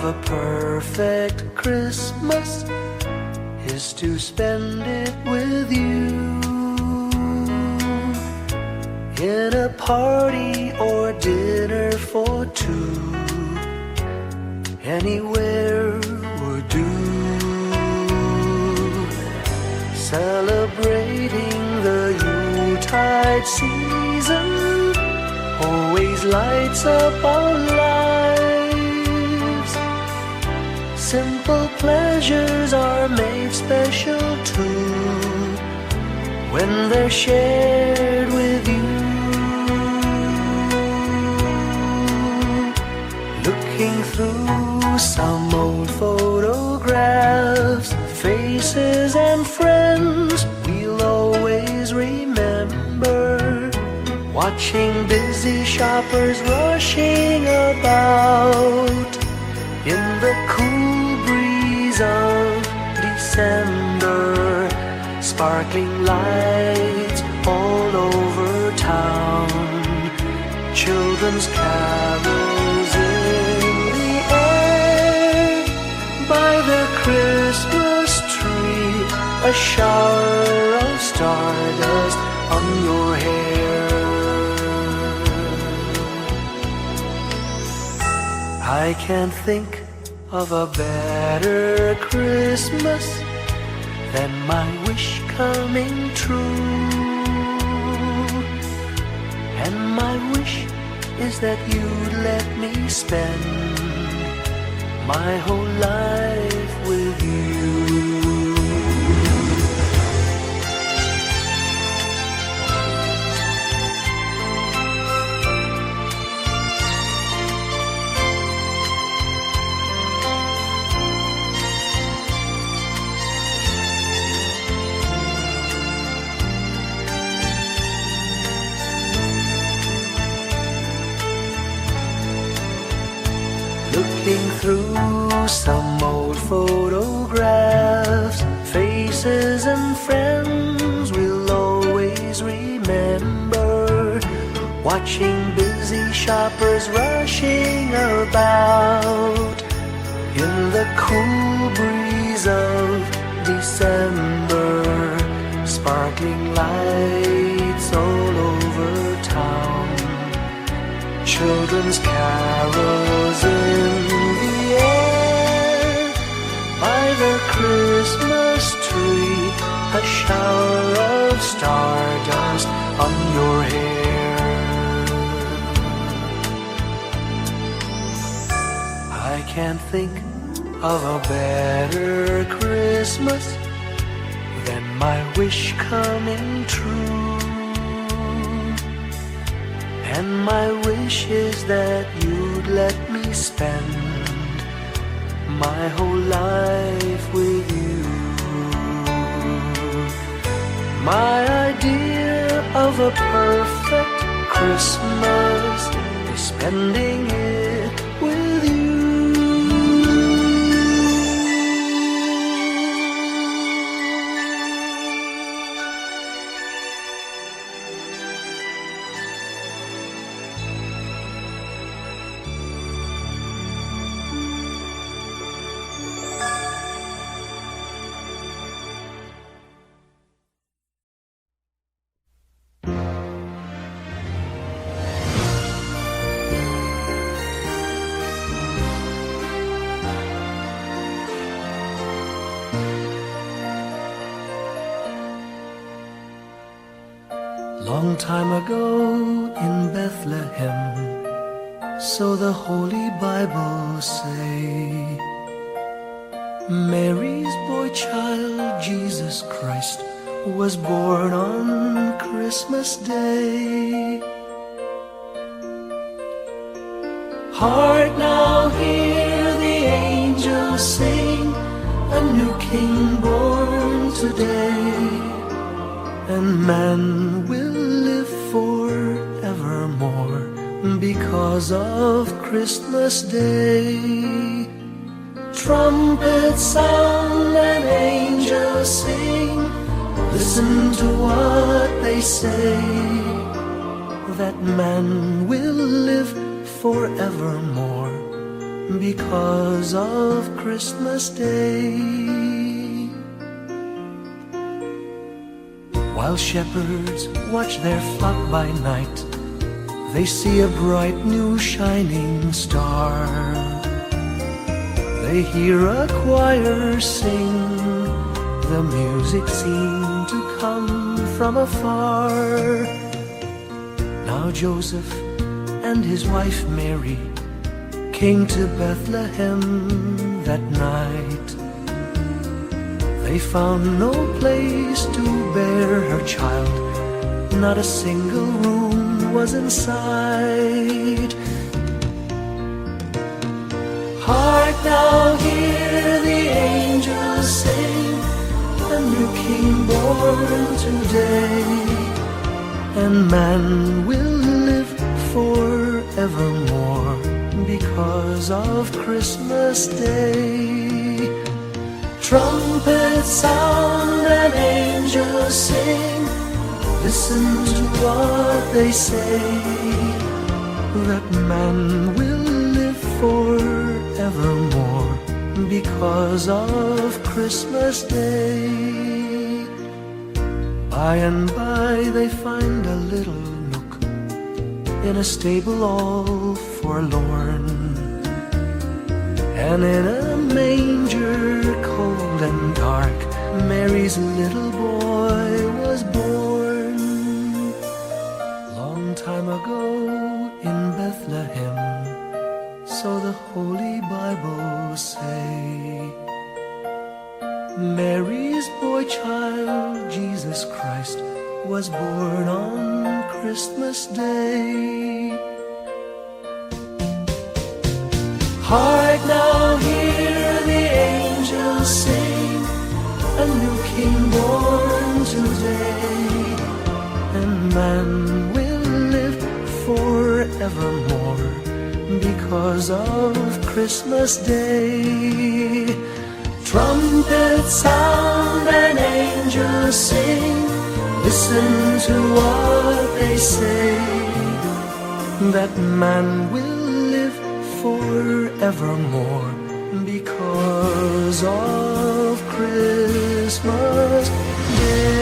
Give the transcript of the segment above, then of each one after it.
of a perfect Christmas is to spend it with you, in a party or dinner for two. Anywhere would do. Celebrating the Yuletide season always lights up our lives. Simple pleasures are made special too when they're shared with you. Looking through some old photographs, faces and friends we'll always remember. Watching busy shoppers rushing about in the cool breeze of December. Sparkling lights all over town, children's carols in the air. By the Christmas tree, a shower of stardust on your hair. I can't think of a better Christmas than my wish coming true. And my wish is that you'd let me spend my whole life with you. Looking through some old photographs, faces and friends we'll always remember. Watching busy shoppers rushing about in the cool breeze of December. Sparkling lights all over town, children's carols in the air. By the Christmas tree, a shower of stardust on your hair. I can't think of a better Christmas than my wish coming true. And my wish is that you'd let me spend my whole life with you. My idea of a perfect Christmas is spending it with you. Long time ago in Bethlehem, so the Holy Bible say, Mary's boy child, Jesus Christ, was born on Christmas Day. Hark now, hear the angels sing, a new King born today, and man will live forevermore because of Christmas Day. Trumpets sound and angels sing, listen to what they say, that man will live forevermore because of Christmas Day. While shepherds watch their flock by night, they see a bright new shining star. They hear a choir sing, the music seemed to come from afar. Now Joseph and his wife Mary came to Bethlehem that night. They found no place to bear her child, not a single room was in sight. Hark now, hear the angels sing, a new king born today, and man will live forevermore because of Christmas Day. Trumpets sound and angels sing, listen to what they say, that man will live forevermore because of Christmas Day. By and by they find a little nook in a stable all forlorn, and in a manger cold and dark, Mary's little boy was born. Long time ago in Bethlehem, so the Holy Bible say, Mary's boy child, Jesus Christ, was born on Christmas Day. Hark now, hear the angels sing, a new king born today, and man will live forevermore because of Christmas Day. Trumpets sound and angels sing, listen to what they say, that man will live forevermore because of Christmas Day.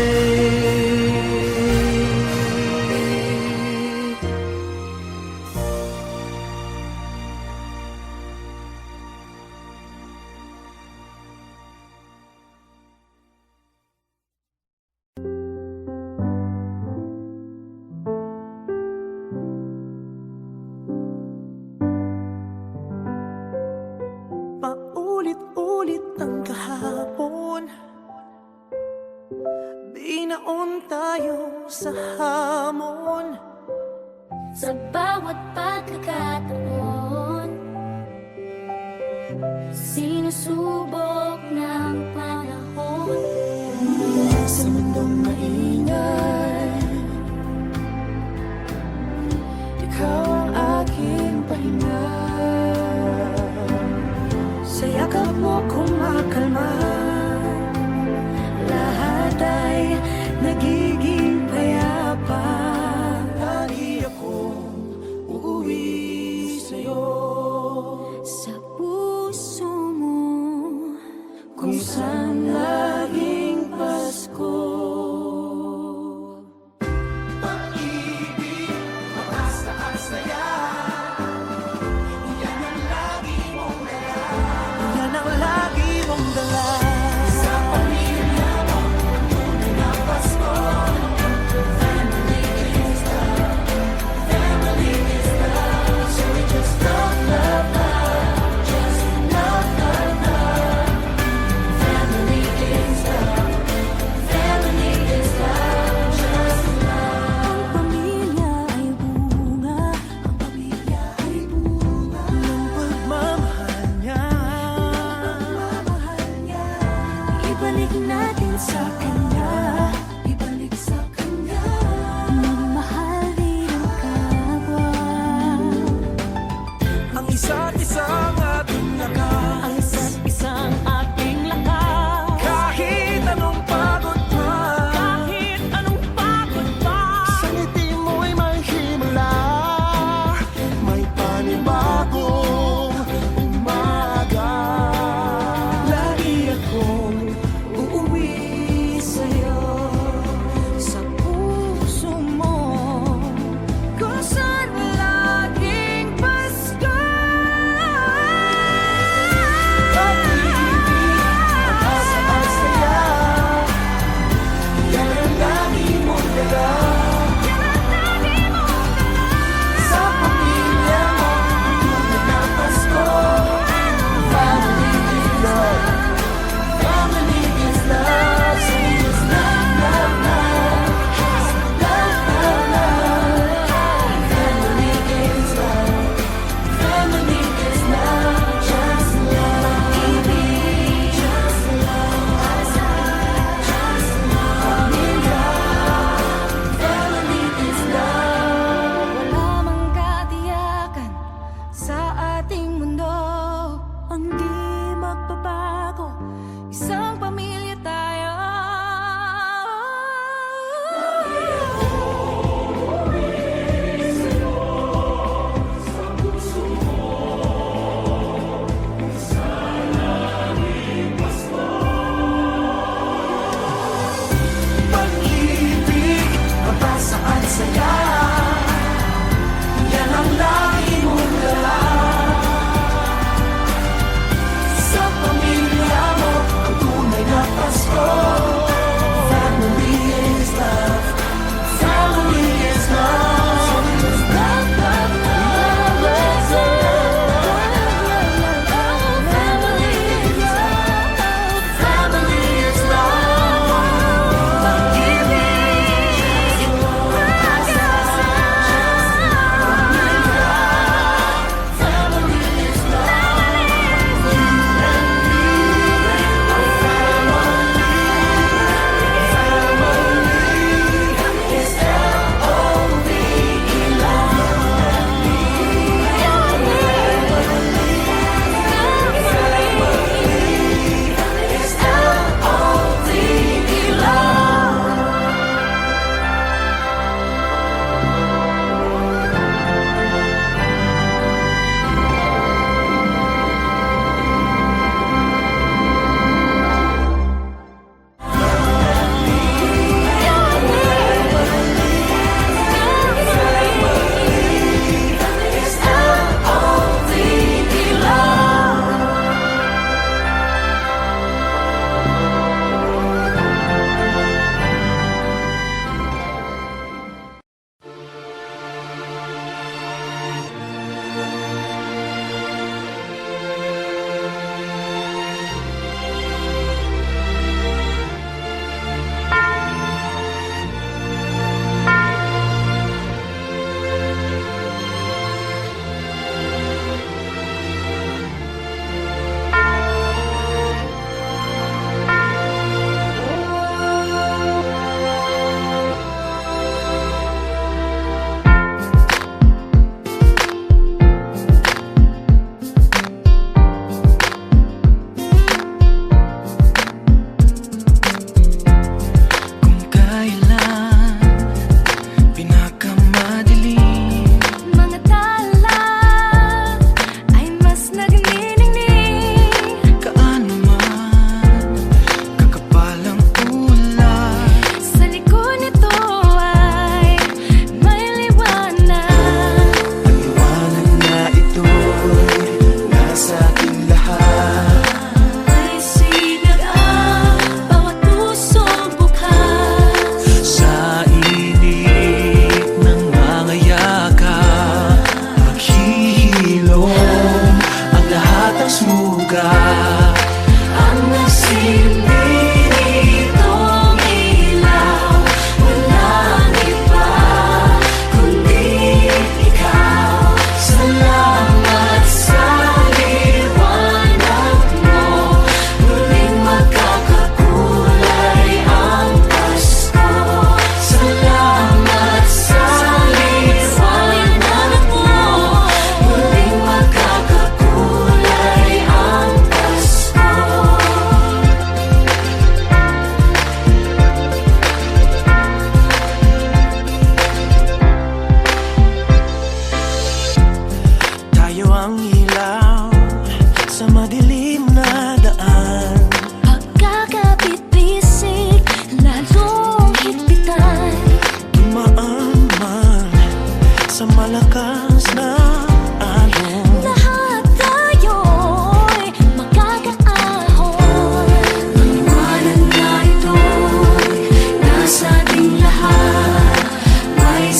Paulit-ulit ang kahapon, binaon tayo sa hamon. Sa bawat pagkakataon, sinusubok ng panahon. Sa mundong maingay, ikaw ang aking pahinga. Sa yakap mo kumakalma, lahat ay nagiging payapa. Lagi akong uuwi sa'yo. Sa puso mo,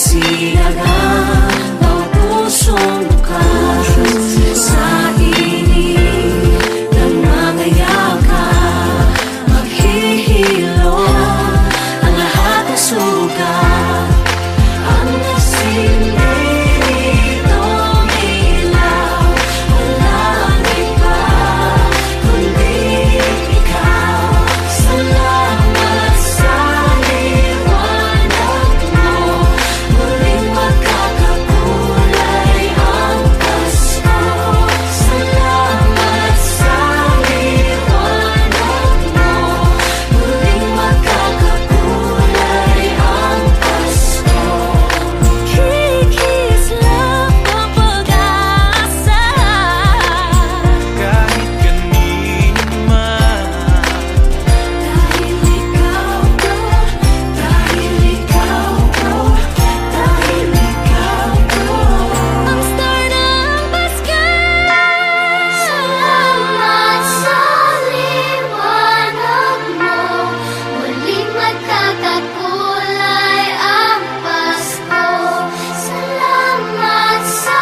Sinagang ang pusong bukas sa init ng mga yakat. Maghihilo ang lahat ng sugat. Ang nasilitong ilaw, walang iba kundi ikaw. Salamat sa liwanag mo, muling magkakakulay ang Pasko. Salamat sa liwanag mo, muling magkakakulay ang Pasko. Kikislang ang pag-asa Kahit kanino man. dahil ikaw ko, dahil ikaw ko, dahil ikaw ko. Ang star ng Pasko. Salamat sa liwanag mo, muling magkakakulay ang Pasko. Salamat sa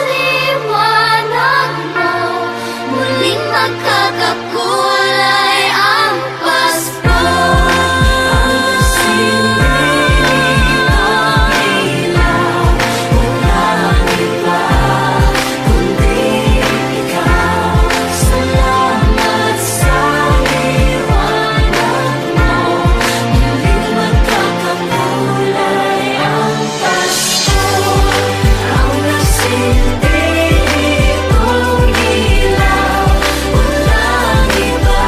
liwanag mo, muling magkakakulay ang Pasko. Ang silitong ilaw, walang iba kundi ikaw. Salamat sa liwanag mo, muling magkakakulay ang Pasko. Ang nasilitong ilaw, walang iba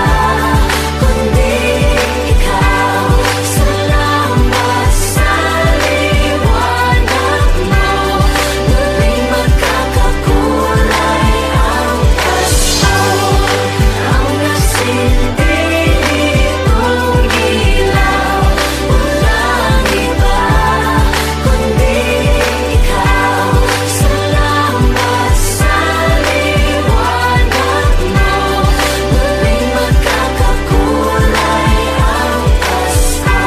kundi ikaw. Salamat sa liwanag mo, muling magkakakulay ang Pasko. Ang nasilitong ilaw, walang iba kundi ikaw. Salamat sa liwanag mo, muling magkakakulay ang Pasko.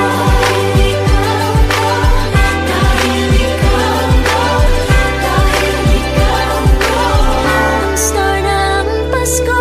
Dahil ikaw ko, dahil ikaw ko, ang star ng Pasko.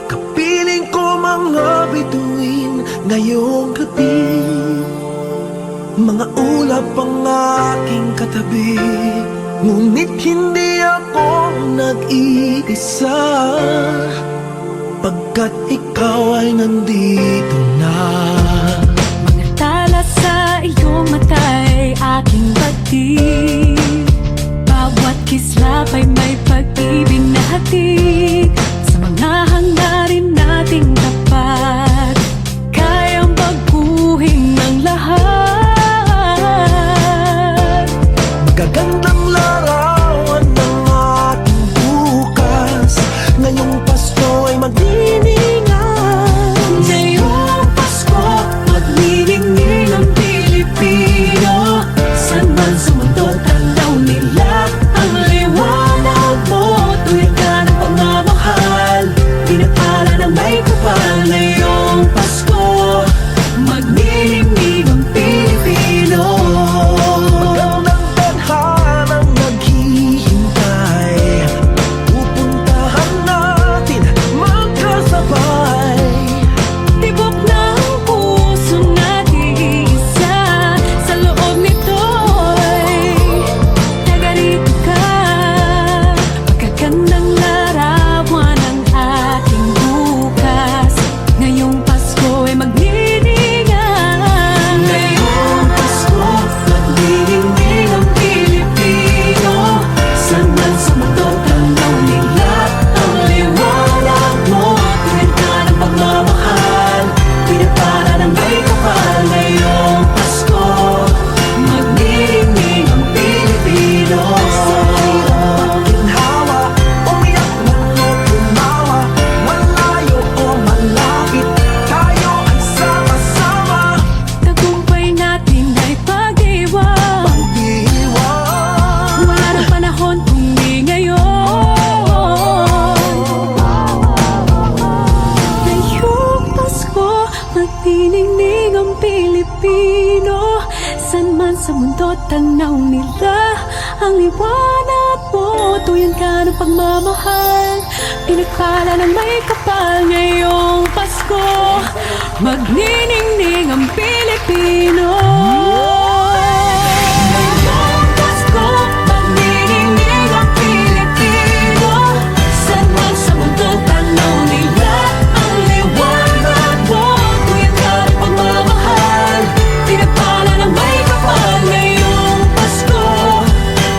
Kapiling ko mga bituin ngayong gabi. Mga ulap ang aking katabi, ngunit hindi ako nag-iisa, pagkat ikaw ay nandito na. Mga tala sa iyong mata'y aking batid. Bawat kislap ay may pag-ibig na hatid. Sa mga hangarin nating tapat, kayang baguhin ng lahat. Magagandang larawan ng ating bukas, ngayong Pasko ay magdiningan. Ngayong Pasko Magniningning ang Pilipino, san man sa mundo tanaw nila ang liwanag mo. Tuyan ka ng pagmamahal, pinagpala ng may kapal ngayong Pasko. Magniningning ang Pilipino. Ngayong Pasko, magniningning ang Pilipino, san man sa mundo tanaw nila ang liwanag mo. Tuyan ka ng pagmamahal, pinagpala ng may kapal ngayong Pasko.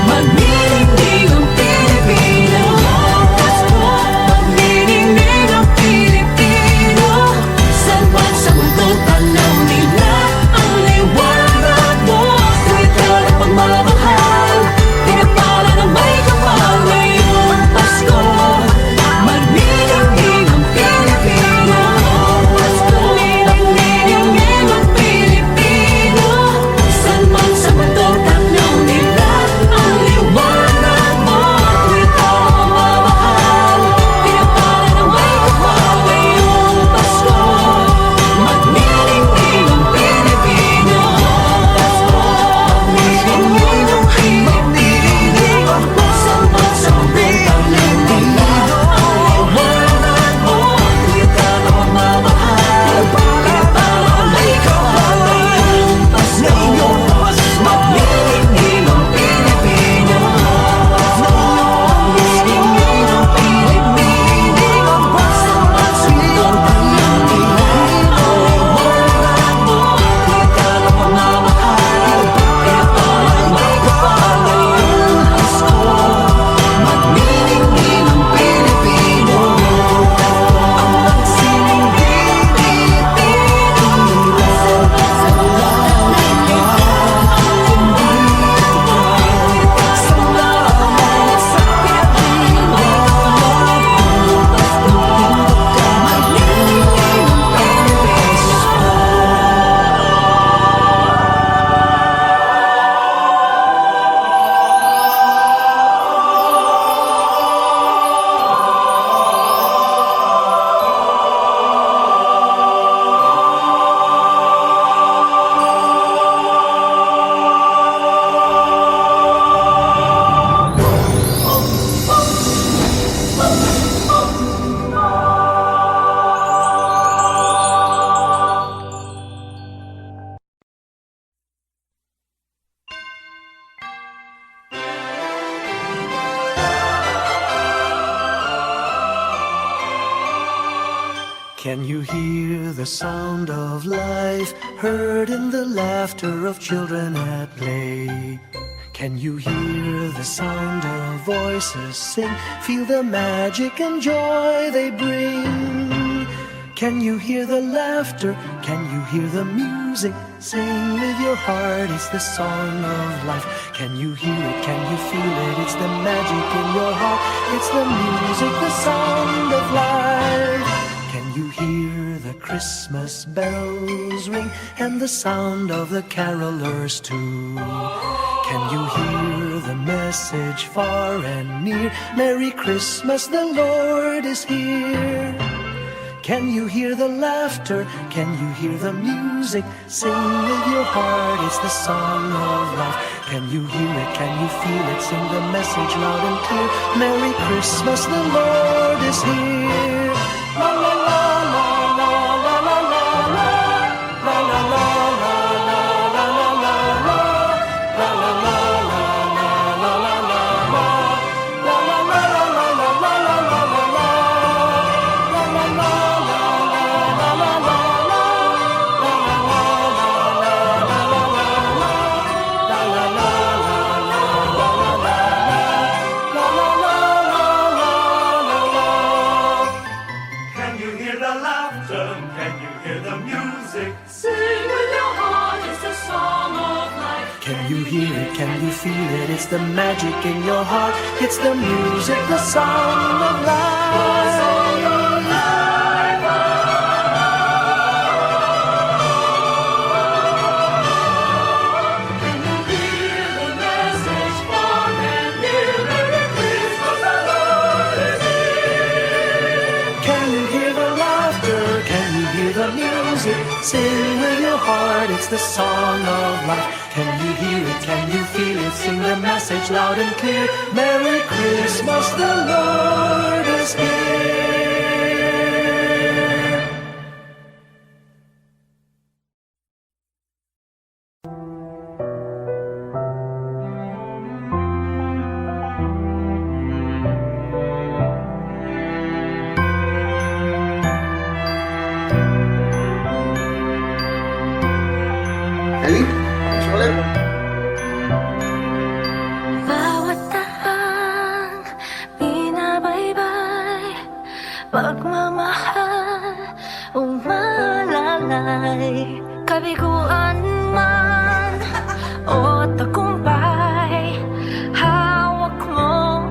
Magniningning ang Pilipino. Pasko, magniningning ang Pilipino, san man sa mundo tanaw nila ang liwanag mo. Tuyan ka ng pagmamahal, pinagpala ng may kapal ngayong Pasko. Magniningning ang Pilipino. Pasko, magniningning ang Pilipino, san man sa mundo tanaw nila ang liwanag mo. Tuyan ka ng pagmamahal, pinagpala ng may kapal ngayong Pasko. Magniningning ang Pilipino. Pasko, magniningning ang Pilipino, san man sa mundo tanaw nila ang liwanag mo. Tuyan ka ng pagmamahal, pinagpala ng may kapal ngayong Pasko. Magniningning ang Pilipino. Magniningning ang Pilipino, san man sa mundo tanaw nila ang liwanag mo. Tuyan ka ng pagmamahal, pinagpala ng may kapal ngayong Pasko. Magniningning ang Pilipino. Ang magsining Pilipino, san man sa mundo tanaw nila ang liwanag mo. Salamat sa pinagpala ng may kapal ngayong Pasko. Magniningning ang Can you hear the sound of life heard in the laughter of children at play? Can you hear the sound of voices sing? Feel the magic and joy they bring. Can you hear the laughter? Can you hear the music? Sing with your heart, it's the song of life. Can you hear it? Can you feel it? It's the magic in your heart. It's the music, the sound of life. Can you hear the Christmas bells ring and the sound of the carolers too? Can you hear the message far and near? Merry Christmas, the Lord is here. Can you hear the laughter? Can you hear the music? Sing with your heart, it's the song of life. Can you hear it? Can you feel it? Sing the message loud and clear. Merry Christmas, the Lord is here. La la la la la la la la la la la la la la la la Can you feel it? It's the magic in your heart. It's the music, the sound of life. Can you hear the message far and near? Merry Christmas, the Lord is here. Can you hear the laughter? Can you hear the music? Sing with your heart, it's the song of life. Can you hear it? Can you feel it? Sing the message loud and clear. Merry Christmas, the Lord is here. Ali, soalnya Bawat tahang binabaybay, pagmamahal umalalay. Kabiguan man o tagumpay, hawak mo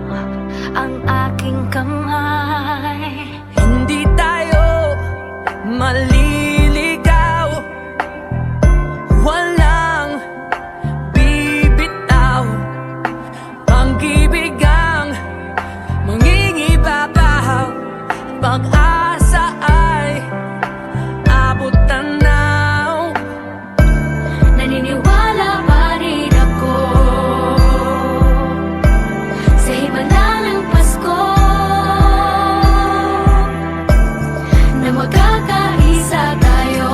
ang aking kamay. Hindi tayo maliligaw, walang bibitaw. Pag-ibig ang mangingibabaw, pag-asa ay abot tanaw. Naniniwala pa rin ako sa himala ng Pasko, na magkakaisa tayo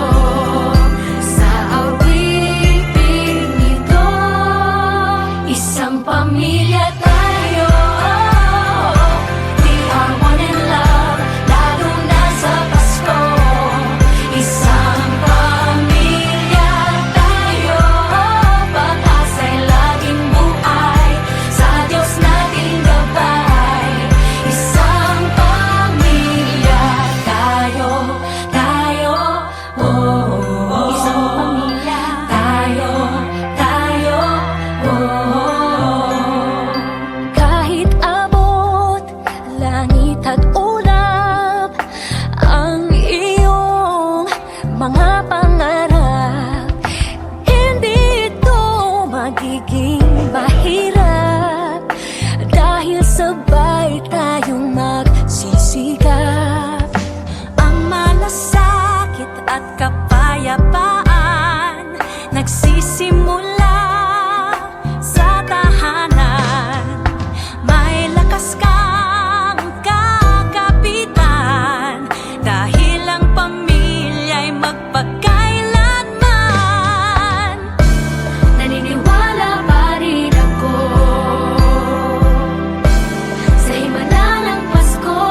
sa awiting ito. Isang pamilya tayo, we are one in love, lalo na sa Pasko. Isang pamilya tayo, pag-asa'y laging buhay, sa Diyos nating gabay. Isang pamilya tayo, oh. Isang pamilya tayo, oh. Kahit abot langit at ulap ang iyong mga pangarap, hindi ito magiging mahirap, dahil sabay tayong magsisikap. Ang malasakit at kapayapaan nagsisimula sa tahanan. May lakas kang kakapitan, dahil ang pamilya'y magpakailanman. Naniniwala pa rin ako sa himala ng Pasko,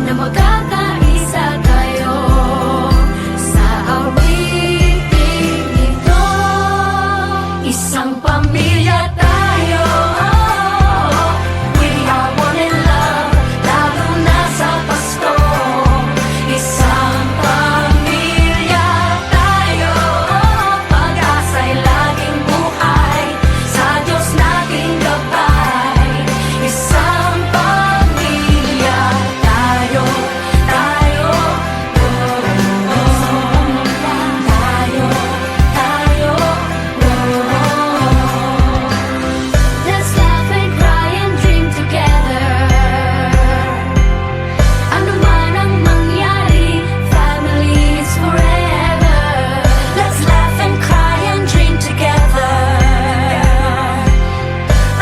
na magkakaisa tayo sa awiting ito. Isang pamilya tayo, we are one in love, lalo na sa Pasko. Isang pamilya tayo, pag-asa'y laging buhay, sa Diyos nating gabay. Isang pamilya tayo, Let's laugh and cry and dream together. Ano man ang mangyari, family is forever. Let's laugh and cry and dream together.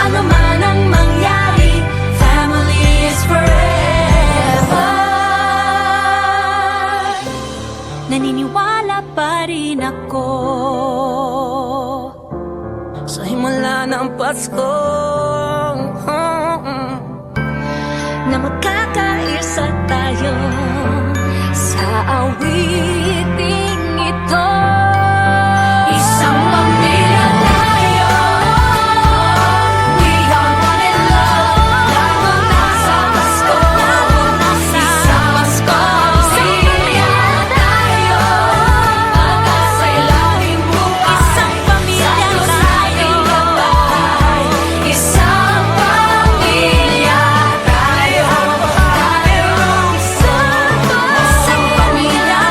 Ano man ang mangyari, family is forever. Naniniwala pa rin ako sa himala ng Pasko, na magkakaisa tayo sa awiting ito. Isang pamilya tayo, we are one in love, lalo na sa Pasko. Isang pamilya tayo, pag-asa'y laging buhay, isang pamilya tayo, isang pamilya tayo, isang pamilya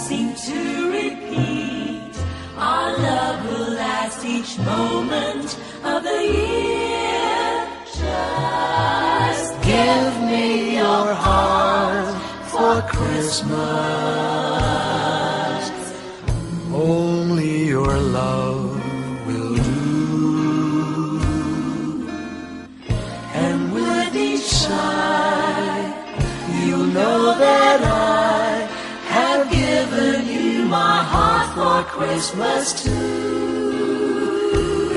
seem to repeat. Our love will last each moment of the year. Just Give me your heart for Christmas. Only your love will do. And with each sigh, you know that I have given you my heart for Christmas too.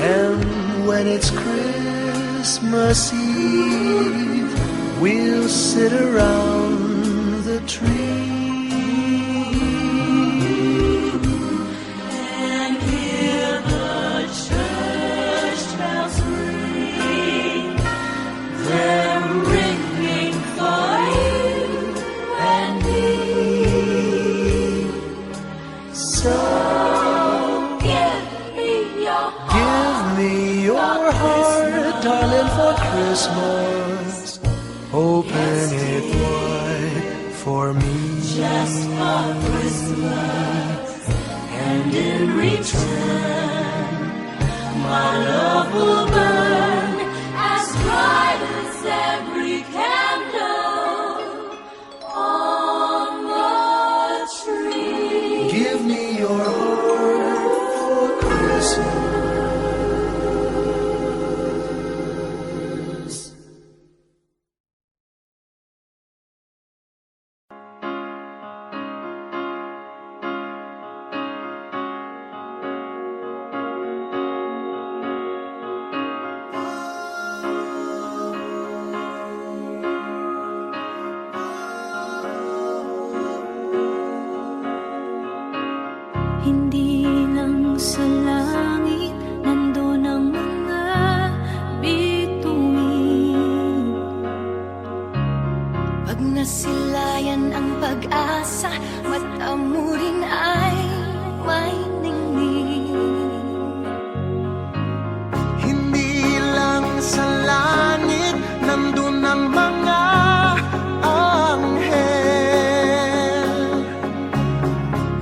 And when it's Christmas Eve, we'll sit around the tree and hear the church bells ring. They're ringing for you and me. So Give me your give me your heart, darling, for Christmas. Open it wide for me. just for Christmas, and in return, my love will burn as bright as every candle on the tree. Give me your heart for Christmas. Hindi lang sa langit nandun ang mga bituin. Pag nasilayan ang pag-asa, mata mo rin ay may ningning. Hindi lang sa langit nandun ang mga anghel.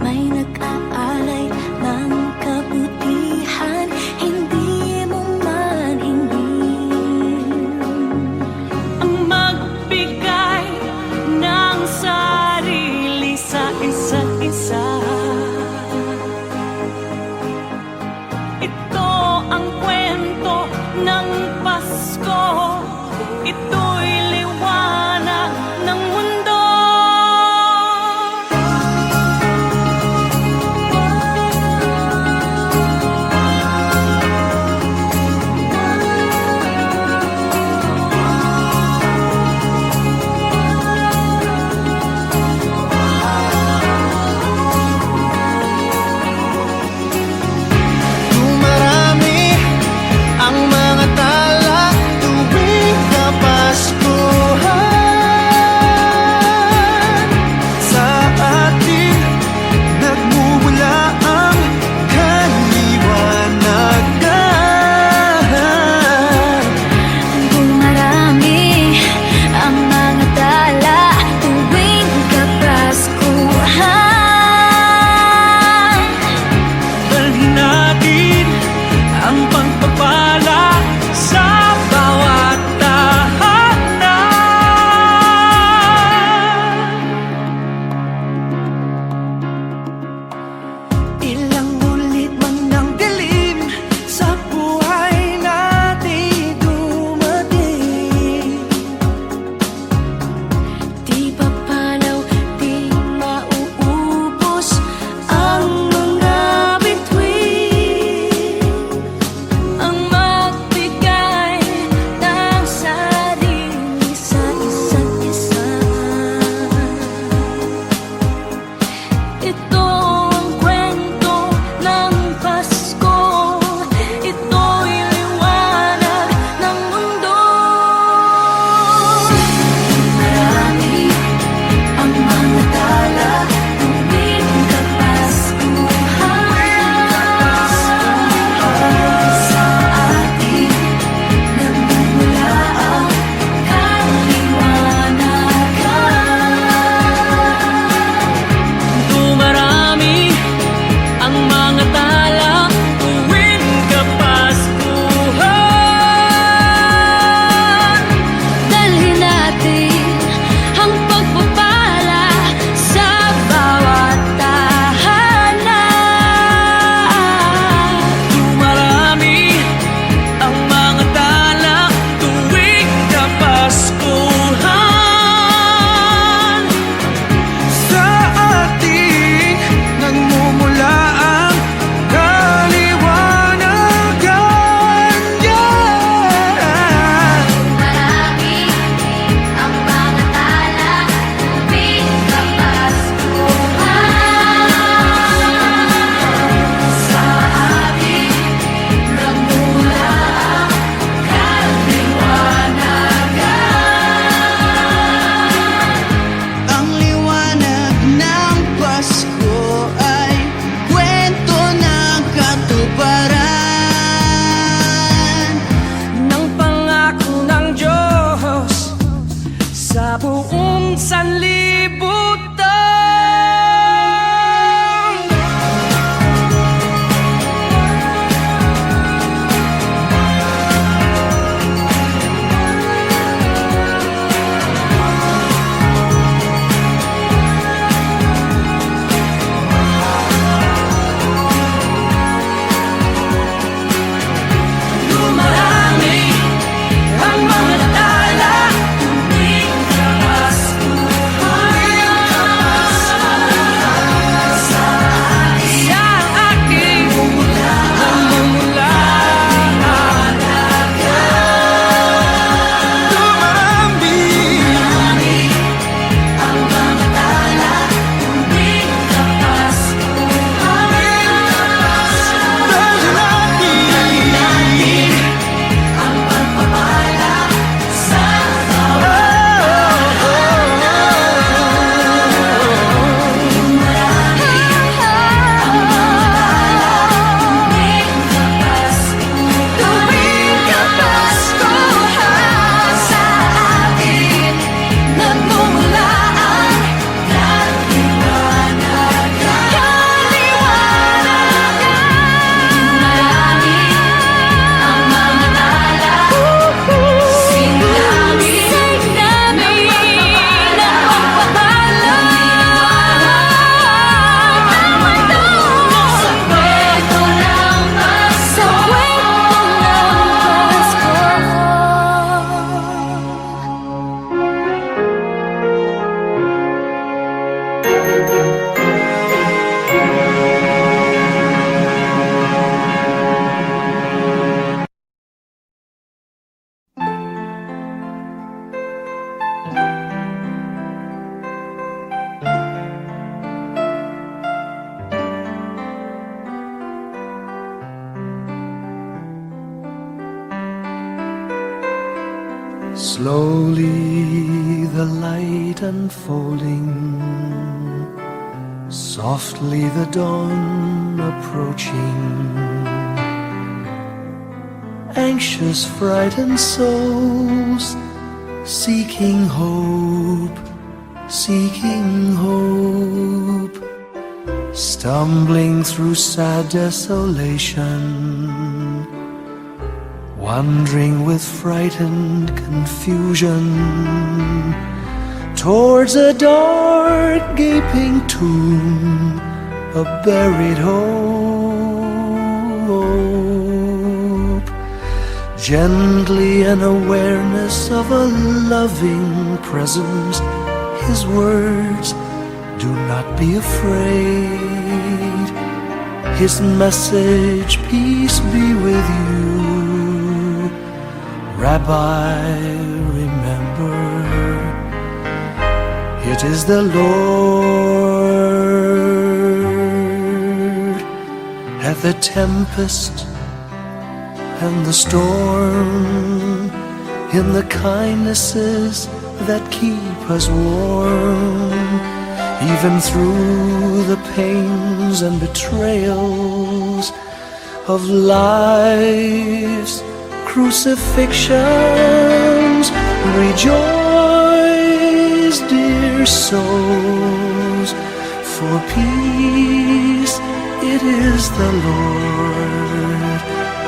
May nag-aalay ng kabuti Slowly the light unfolding, softly the dawn approaching. Anxious, frightened souls seeking hope, seeking hope. Stumbling through sad desolation, wandering with frightened confusion towards a dark gaping tomb, a buried hope. Gently an awareness of a loving presence, His words, do not be afraid. His message, peace be with you. Rabbi, remember, it is the Lord. At the tempest and the storm, in the kindnesses that keep us warm, even through the pains and betrayals of life's crucifixions. Rejoice, dear souls, for peace it is the Lord.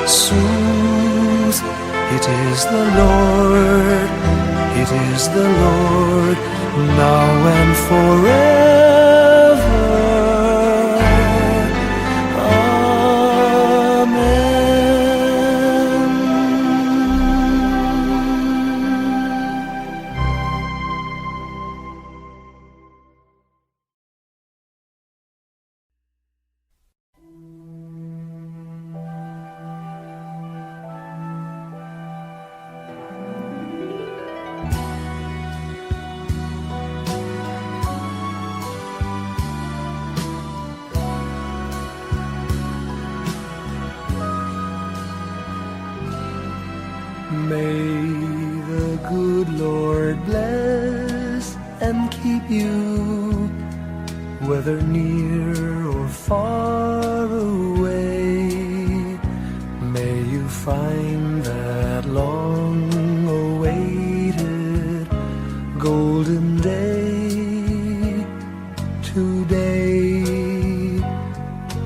Soothe, it is the Lord, it is the Lord, now and forever. May the good Lord bless and keep you, whether near or far away. May you find that long-awaited golden day today.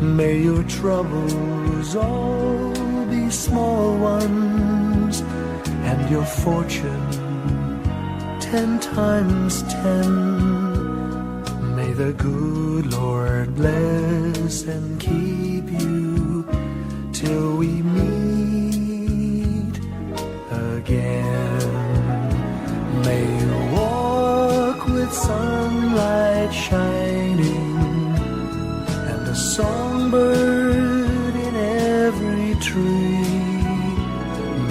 May your troubles all be small ones, and your fortune 10 times 10. May the good Lord bless and keep you till we meet again. May you walk with sunlight shining and a songbird in every tree.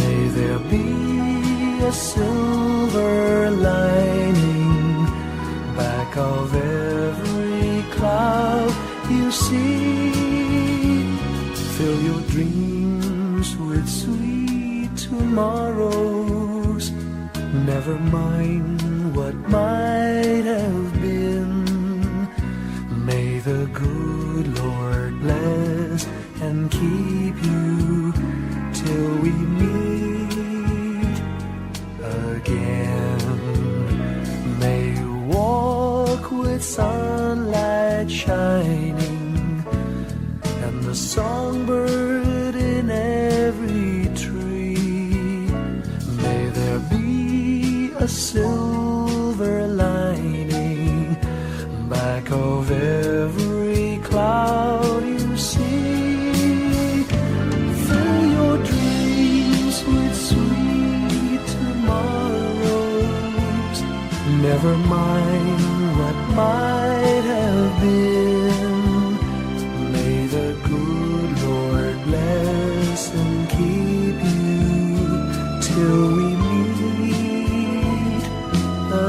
May there be a silver lining back of every cloud you see. Fill your dreams with sweet tomorrows. Never mind what might have been. May the good Lord bless and keep you till we meet again. May you walk with sunlight shining and the songbird in every tree. May there be a silver lining back of every cloud you see. Fill your dreams with sweet tomorrows. Never mind what might have been. May the good Lord bless and keep you till we meet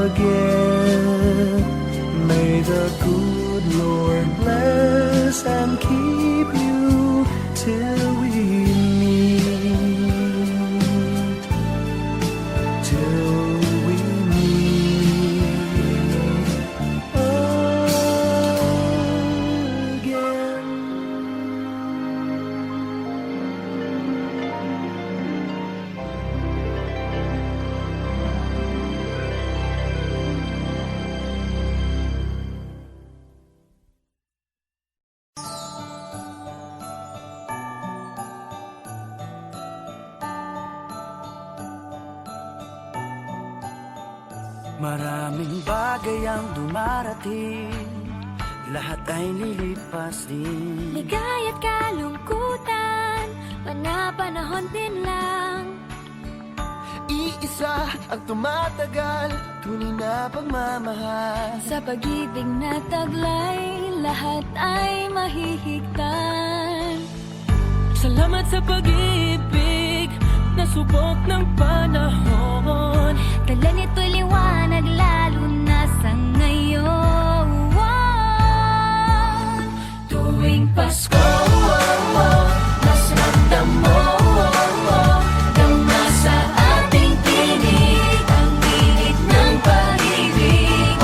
again. May the good Lord bless and keep you till we meet, till Maraming bagay ang dumarating, lahat ay lilipas din. Ligaya't kalungkutan, panahon din lang. Iisa ang tumatagal, tunay na pagmamahal. Sa pag-ibig na taglay, lahat ay mahihigtan. Salamat sa pag-ibig na subok ng panahon. Dala nito'y liwanag lalo na sa ngayon. Tuwing Pasko, mas ramdam mo dama sa ating tinig ang init ng pag-ibig.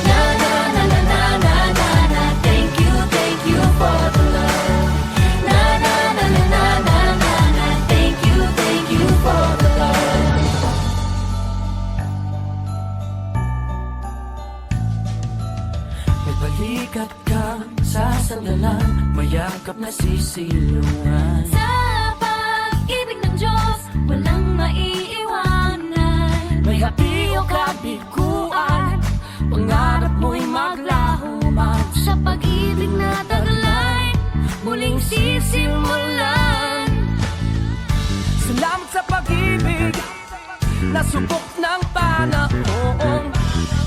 Na na na na na na na na. Thank you for the love. Na na na na na na na na. Thank you for the love. May balikat kang sasandalan, mayakap na sisilungan. Sa pag-ibig ng Diyos, walang maiiwanan. May hati o kabiguan, pangarap mo'y maglaho man. Sa pag-ibig na taglay, muling sisimulan. Salamat sa pag-ibig na subok ng panahon.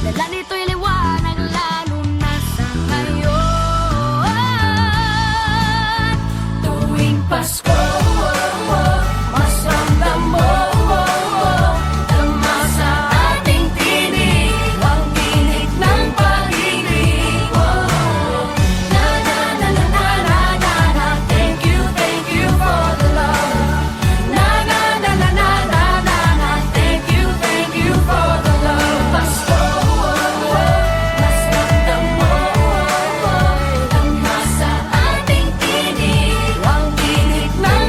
Dala nito'y liwanag lalo na sa ngayon. Tuwing Pasko, mas ramdam mo dama sa ating tinig ang tinig ng pag-ibig. Na na na na na na na na. Thank you for the love. Na na na na na na na na. Thank you for the love. Pasko, mas ramdam mo dama sa ating tinig ang tinig ng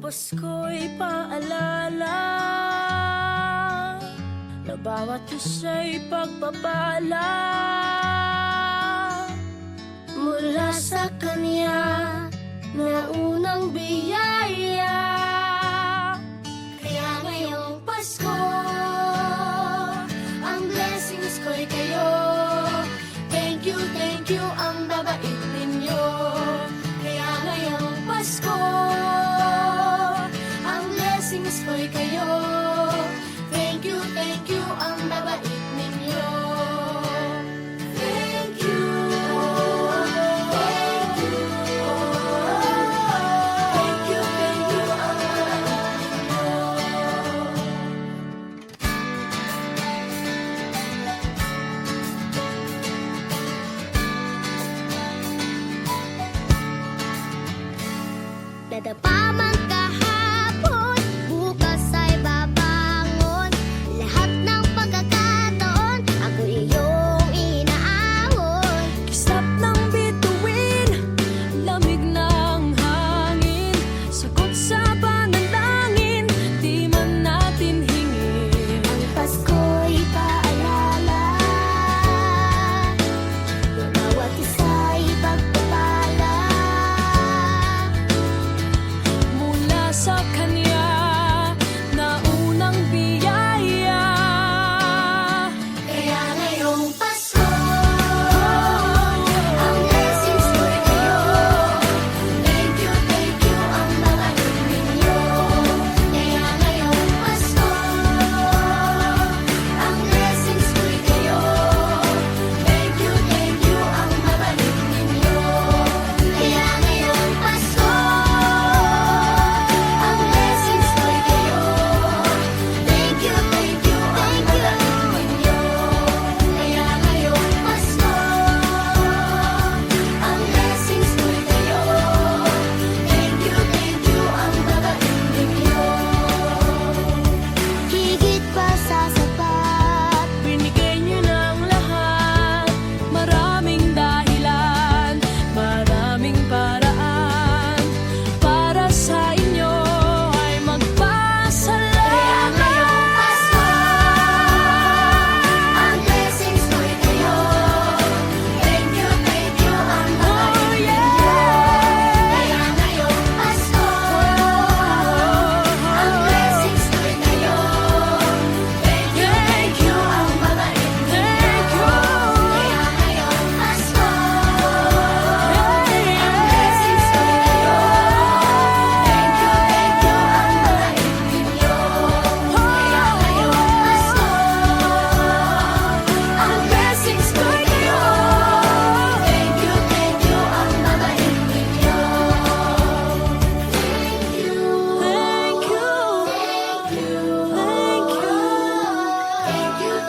Pasko'y paalala na bawat isa'y pagpapala mula sa Kanya na unang biyaya. Kaya ngayong Pasko, ang blessings ko'y kayo. Thank you, ang babait ninyo. Kaya ngayong Pasko, ang blessings ko'y kayo. Thank you, ang babait ninyo. Thank you, thank you. Thank you, ang babait ninyo. Nadapa man kahapon, bukas ay babangon. Lahat ng pagkakataon, ako iyong inaahon. Kisap ng bituin, lamig ng hangin, sagot sa panalangin, di man natin hingin. Ang Pasko'y paalala na bawat isa'y pagpapala Mula sa Kanya na unang biyaya. Kaya ngayong Pasko, ang blessings ko'y kayo. Thank you, ang babait ninyo. Kaya ngayong Pasko, ang blessings ko'y kayo. Thank you, ang babait ninyo. Kaya ngayong Pasko, ang blessings ko'y kayo. Thank you, ang babait ninyo. Kaya ngayong Pasko, ang blessings ko'y kayo. Thank you, ang babait ninyo. Higit pa sa sapat, Binigay niyo ng lahat, maraming dahilan, maraming paraan, para sa inyo ay magpasalamat. kaya ngayong Pasko, ang blessings ko'y kayo. Thank you, ang babait ninyo. Kaya ngayong Pasko, ang blessings ko'y kayo. Thank you, ang babait ninyo. Kaya ngayong Pasko, ang blessings ko'y kayo. Thank you, ang babait ninyo. Kaya ngayong Pasko, ang blessings ko'y kayo. Thank you, ang babait ninyo.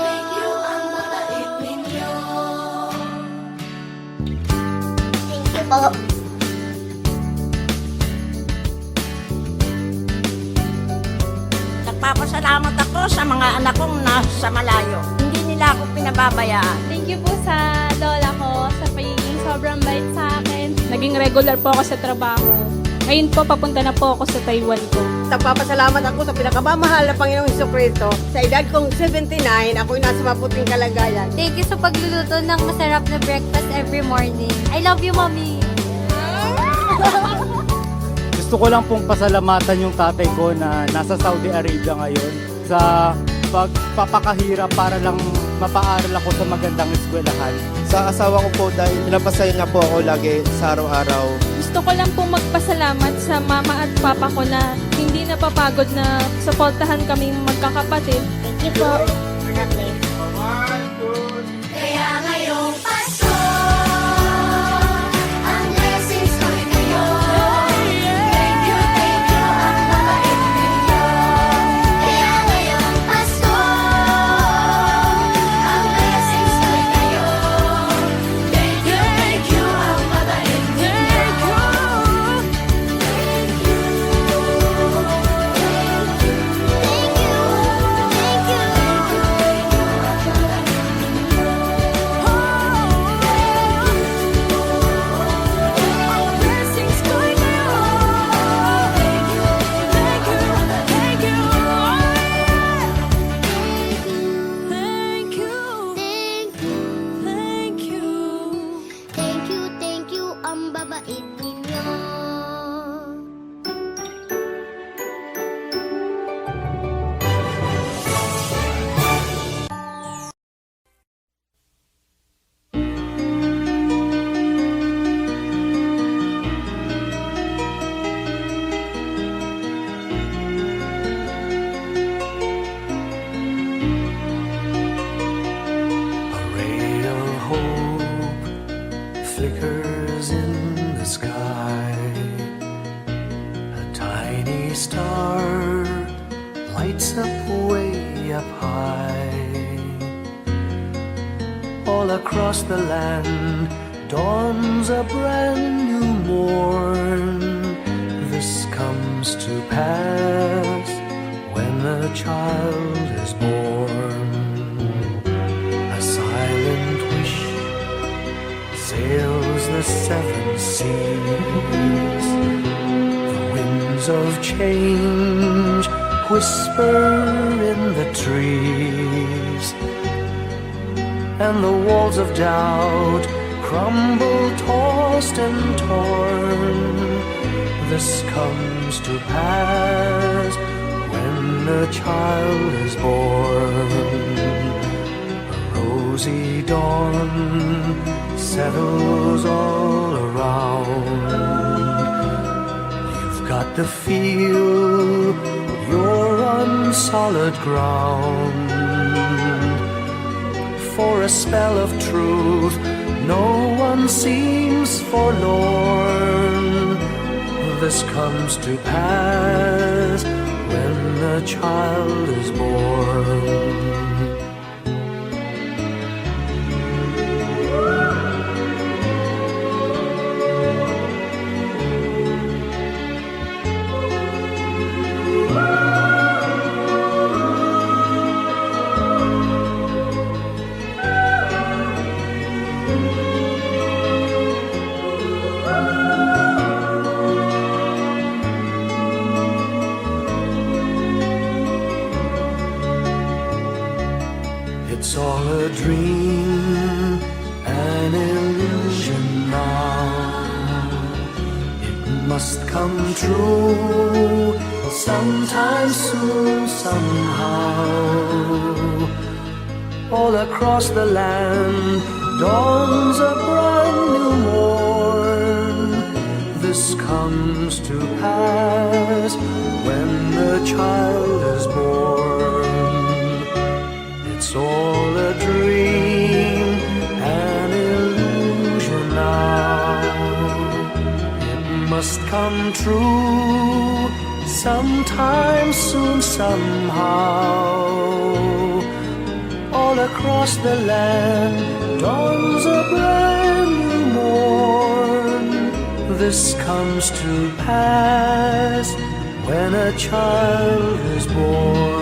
Thank you, ang babait ninyo. Thank you po. Nagpapasalamat ako sa mga anak kong nasa malayo. Hindi nila ako pinababayaan. Thank you po sa lola ko sa pagiging sobrang bait sa akin. Naging regular po ako sa trabaho. Ngayon po, papunta na po ako sa Taiwan ko. Nagpapasalamat ako sa pinakamamahal na Panginoong Jesucristo. Sa edad kong 79, ako'y nasa mabuting kalagayan. Thank you sa pagluluto ng masarap na breakfast every morning. I love you, Mommy! Gusto ko lang pong pasalamatan yung tatay ko na nasa Saudi Arabia ngayon sa pagpapakahirap para lang mapaaral ako sa magandang eskwelahan. Sa asawa ko po dahil pinapasaya niya po ako lagi sa araw-araw. Gusto ko lang pong magpasalamat sa mama at papa ko na hindi napapagod na suportahan kaming magkakapatid. Thank you po. Kaya ngayong Pasko, ang blessings ko'y kayo. Thank you, ang babait ninyo. Kaya ngayong Pasko, ang blessings ko'y kayo. Thank you, ang babait ninyo. Thank you, star lights up way up high. All across the land dawns a brand new morn. This comes to pass when a child is born. A silent wish sails the seven seas. The winds of change whisper in the trees, and the walls of doubt crumble, tossed and torn. This comes to pass when a child is born. A rosy dawn settles all around. You've got to feel you're on solid ground. For a spell of truth, no one seems forlorn. This comes to pass when a child is born. It's all a dream, an illusion now. It must come true sometime soon, somehow. All across the land dawns a brand new morn. This comes to pass when the child is born. It's all a dream, an illusion now. It must come true sometime soon, somehow. All across the land dawns a brand new morn. This comes to pass when a child is born.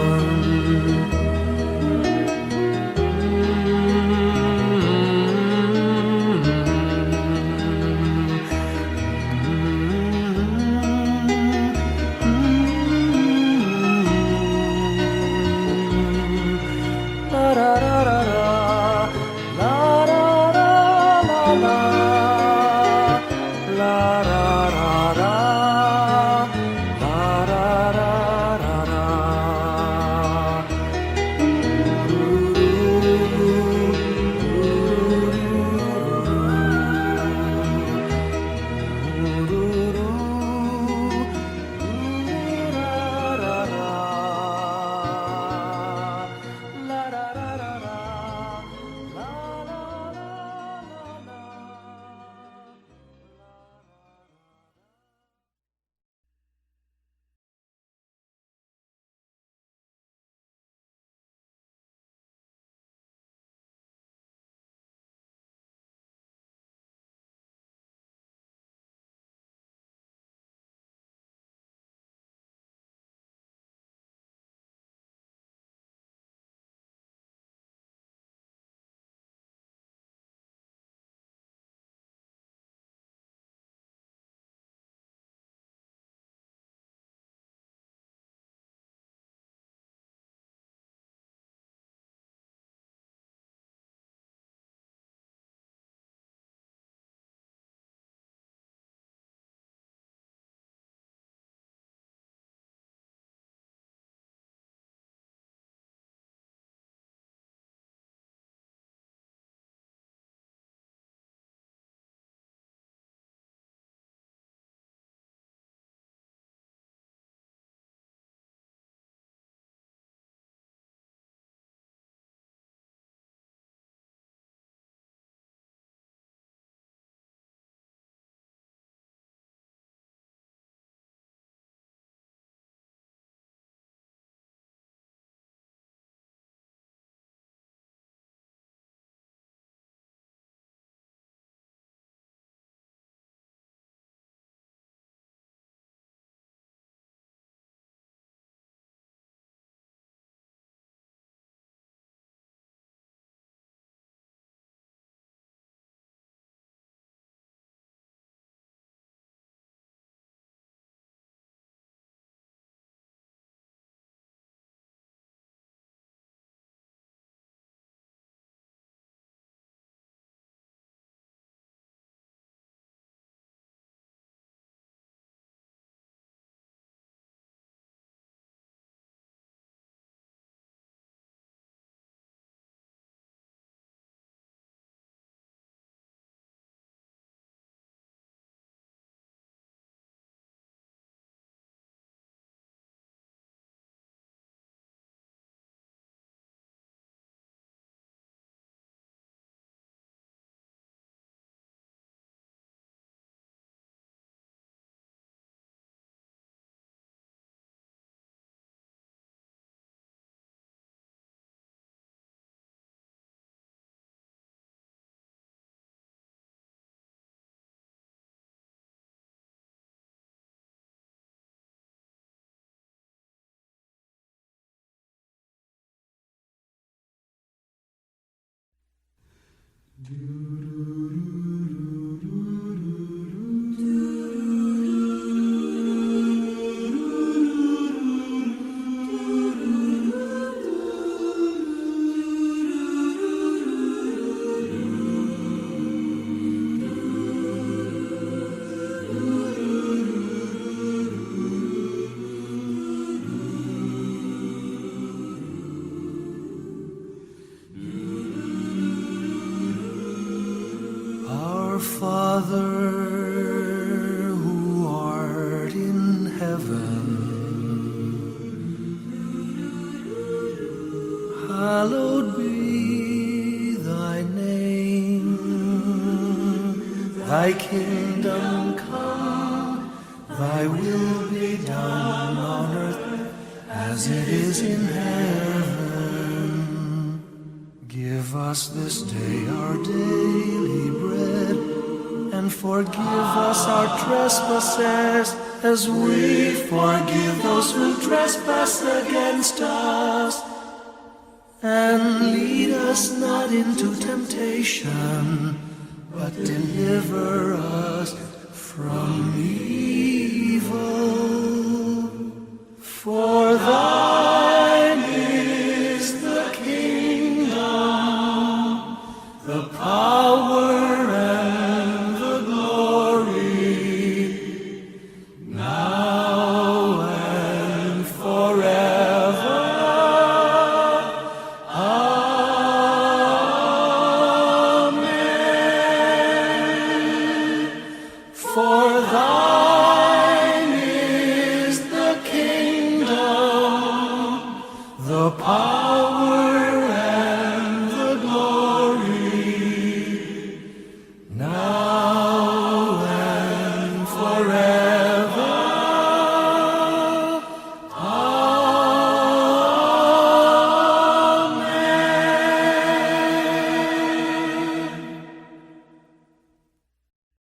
Our Father who art in heaven, hallowed be thy name. Thy kingdom come, thy will be done on earth as it is in heaven. Give us this day our daily bread, and forgive us our trespasses, as we forgive those who trespass against us. And lead us not into temptation, but deliver us from evil. For thine